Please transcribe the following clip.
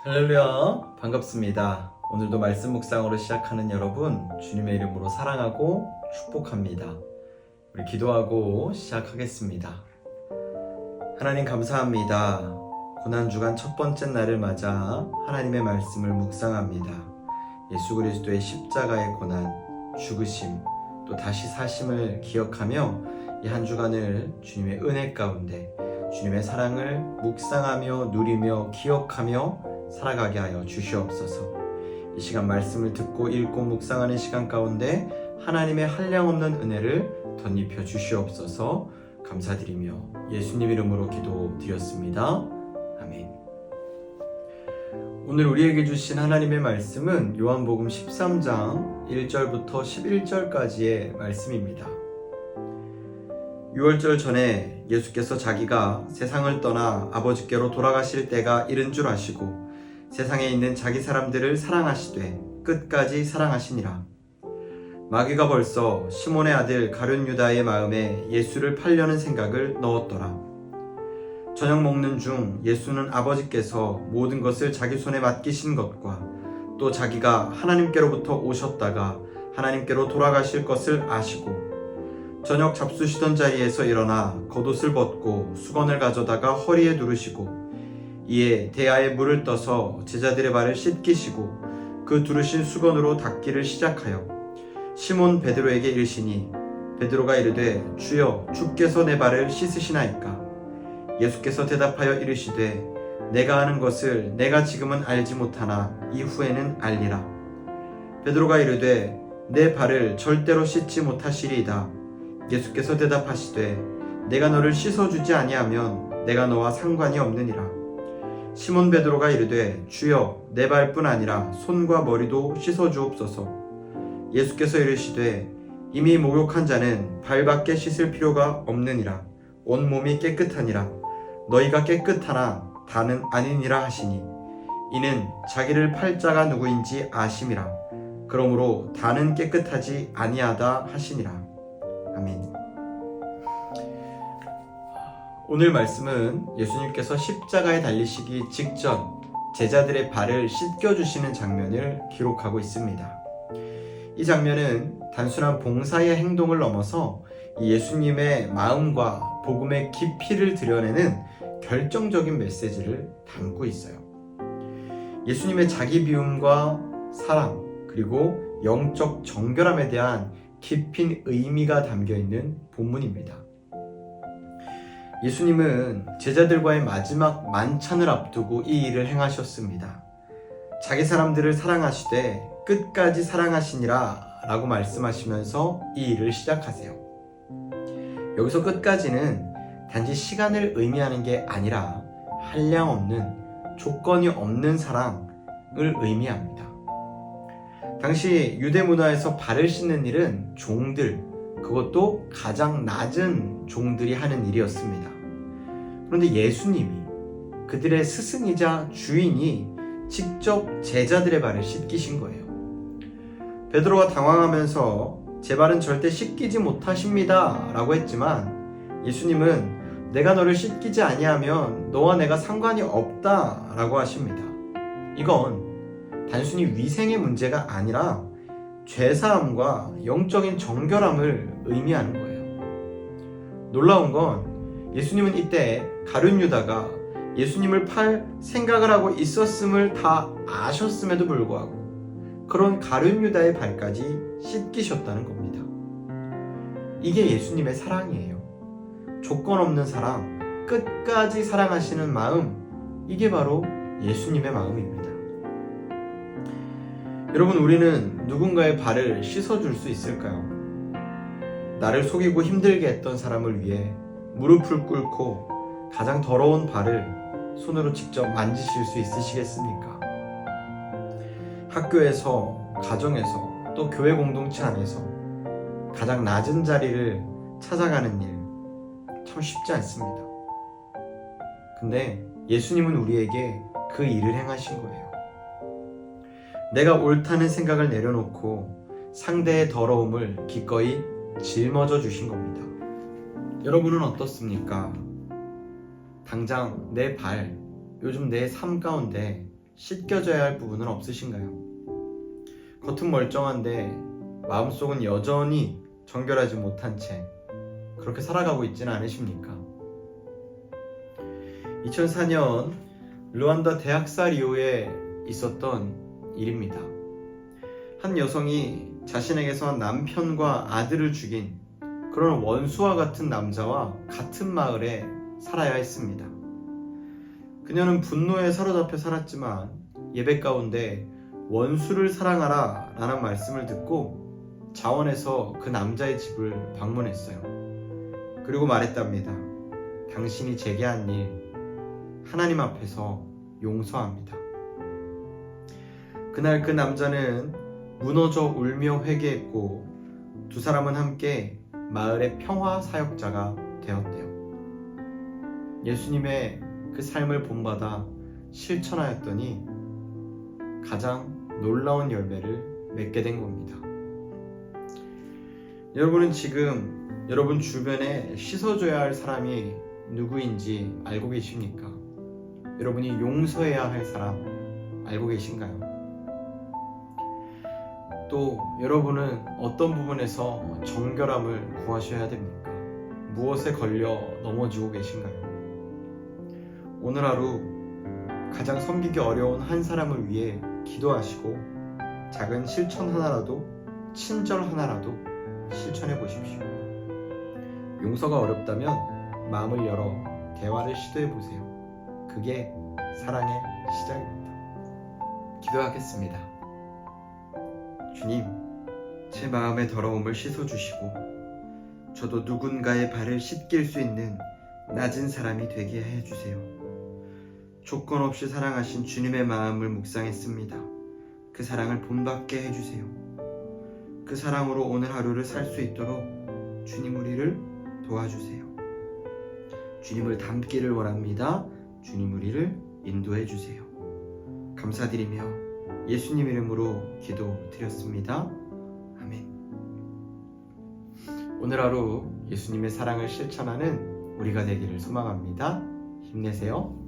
할렐루야, 반갑습니다. 오늘도 말씀 묵상으로 시작하는 여러분, 주님의 이름으로 사랑하고 축복합니다. 우리 기도하고 시작하겠습니다. 하나님 감사합니다. 고난주간 첫 번째 날을 맞아 하나님의 말씀을 묵상합니다. 예수 그리스도의 십자가의 고난, 죽으심, 또 다시 사심을 기억하며 이 한 주간을 주님의 은혜 가운데 주님의 사랑을 묵상하며 누리며 기억하며 살아가게 하여 주시옵소서. 이 시간 말씀을 듣고 읽고 묵상하는 시간 가운데 하나님의 한량없는 은혜를 덧입혀 주시옵소서. 감사드리며 예수님 이름으로 기도드렸습니다. 아멘. 오늘 우리에게 주신 하나님의 말씀은 요한복음 13장 1절부터 11절까지의 말씀입니다. 6월절 전에 예수께서 자기가 세상을 떠나 아버지께로 돌아가실 때가 이른 줄 아시고 세상에 있는 자기 사람들을 사랑하시되 끝까지 사랑하시니라. 마귀가 벌써 시몬의 아들 가룟 유다의 마음에 예수를 팔려는 생각을 넣었더라. 저녁 먹는 중 예수는 아버지께서 모든 것을 자기 손에 맡기신 것과 또 자기가 하나님께로부터 오셨다가 하나님께로 돌아가실 것을 아시고 저녁 잡수시던 자리에서 일어나 겉옷을 벗고 수건을 가져다가 허리에 두르시고 이에 대야에 물을 떠서 제자들의 발을 씻기시고 그 두르신 수건으로 닦기를 시작하여 시몬 베드로에게 이르시니 베드로가 이르되 주여 주께서 내 발을 씻으시나이까. 예수께서 대답하여 이르시되 내가 하는 것을 내가 지금은 알지 못하나 이후에는 알리라. 베드로가 이르되 내 발을 절대로 씻지 못하시리이다. 예수께서 대답하시되 내가 너를 씻어주지 아니하면 내가 너와 상관이 없느니라. 시몬 베드로가 이르되 주여 내 발뿐 아니라 손과 머리도 씻어주옵소서. 예수께서 이르시되 이미 목욕한 자는 발밖에 씻을 필요가 없느니라. 온몸이 깨끗하니라. 너희가 깨끗하나 다는 아니니라 하시니 이는 자기를 팔 자가 누구인지 아심이라. 그러므로 다는 깨끗하지 아니하다 하시니라. 아멘. 오늘 말씀은 예수님께서 십자가에 달리시기 직전 제자들의 발을 씻겨주시는 장면을 기록하고 있습니다. 이 장면은 단순한 봉사의 행동을 넘어서 예수님의 마음과 복음의 깊이를 드러내는 결정적인 메시지를 담고 있어요. 예수님의 자기 비움과 사랑 그리고 영적 정결함에 대한 깊은 의미가 담겨있는 본문입니다. 예수님은 제자들과의 마지막 만찬을 앞두고 이 일을 행하셨습니다. 자기 사람들을 사랑하시되 끝까지 사랑하시니라 라고 말씀하시면서 이 일을 시작하세요. 여기서 끝까지는 단지 시간을 의미하는 게 아니라 한량없는 조건이 없는 사랑을 의미합니다. 당시 유대 문화에서 발을 씻는 일은 종들, 그것도 가장 낮은 종들이 하는 일이었습니다. 그런데 예수님이 그들의 스승이자 주인이 직접 제자들의 발을 씻기신 거예요. 베드로가 당황하면서 제 발은 절대 씻기지 못하십니다 라고 했지만 예수님은 내가 너를 씻기지 아니하면 너와 내가 상관이 없다 라고 하십니다. 이건 단순히 위생의 문제가 아니라 죄사함과 영적인 정결함을 의미하는 거예요. 놀라운 건 예수님은 이때 가룟 유다가 예수님을 팔 생각을 하고 있었음을 다 아셨음에도 불구하고 그런 가룟 유다의 발까지 씻기셨다는 겁니다. 이게 예수님의 사랑이에요. 조건 없는 사랑, 끝까지 사랑하시는 마음, 이게 바로 예수님의 마음입니다. 여러분, 우리는 누군가의 발을 씻어줄 수 있을까요? 나를 속이고 힘들게 했던 사람을 위해 무릎을 꿇고 가장 더러운 발을 손으로 직접 만지실 수 있으시겠습니까? 학교에서, 가정에서, 또 교회 공동체 안에서 가장 낮은 자리를 찾아가는 일 참 쉽지 않습니다. 근데 예수님은 우리에게 그 일을 행하신 거예요. 내가 옳다는 생각을 내려놓고 상대의 더러움을 기꺼이 짊어져 주신 겁니다. 여러분은 어떻습니까? 당장 내 발, 요즘 내 삶 가운데 씻겨져야 할 부분은 없으신가요? 겉은 멀쩡한데 마음속은 여전히 정결하지 못한 채 그렇게 살아가고 있지는 않으십니까? 2004년 르완다 대학살 이후에 있었던 일입니다. 한 여성이 자신에게서 남편과 아들을 죽인 그런 원수와 같은 남자와 같은 마을에 살아야 했습니다. 그녀는 분노에 사로잡혀 살았지만 예배 가운데 원수를 사랑하라 라는 말씀을 듣고 자원해서 그 남자의 집을 방문했어요. 그리고 말했답니다. 당신이 제게 한 일 하나님 앞에서 용서합니다. 그날 그 남자는 무너져 울며 회개했고 두 사람은 함께 마을의 평화 사역자가 되었대요. 예수님의 그 삶을 본받아 실천하였더니 가장 놀라운 열매를 맺게 된 겁니다. 여러분은 지금 여러분 주변에 씻어줘야 할 사람이 누구인지 알고 계십니까? 여러분이 용서해야 할 사람 알고 계신가요? 또 여러분은 어떤 부분에서 정결함을 구하셔야 됩니까? 무엇에 걸려 넘어지고 계신가요? 오늘 하루 가장 섬기기 어려운 한 사람을 위해 기도하시고 작은 실천 하나라도, 친절 하나라도 실천해 보십시오. 용서가 어렵다면 마음을 열어 대화를 시도해 보세요. 그게 사랑의 시작입니다. 기도하겠습니다. 주님, 제 마음의 더러움을 씻어주시고 저도 누군가의 발을 씻길 수 있는 낮은 사람이 되게 해주세요. 조건 없이 사랑하신 주님의 마음을 묵상했습니다. 그 사랑을 본받게 해주세요. 그 사랑으로 오늘 하루를 살 수 있도록 주님 우리를 도와주세요. 주님을 닮기를 원합니다. 주님 우리를 인도해 주세요. 감사드리며 예수님 이름으로 기도드렸습니다. 아멘. 오늘 하루 예수님의 사랑을 실천하는 우리가 되기를 소망합니다. 힘내세요.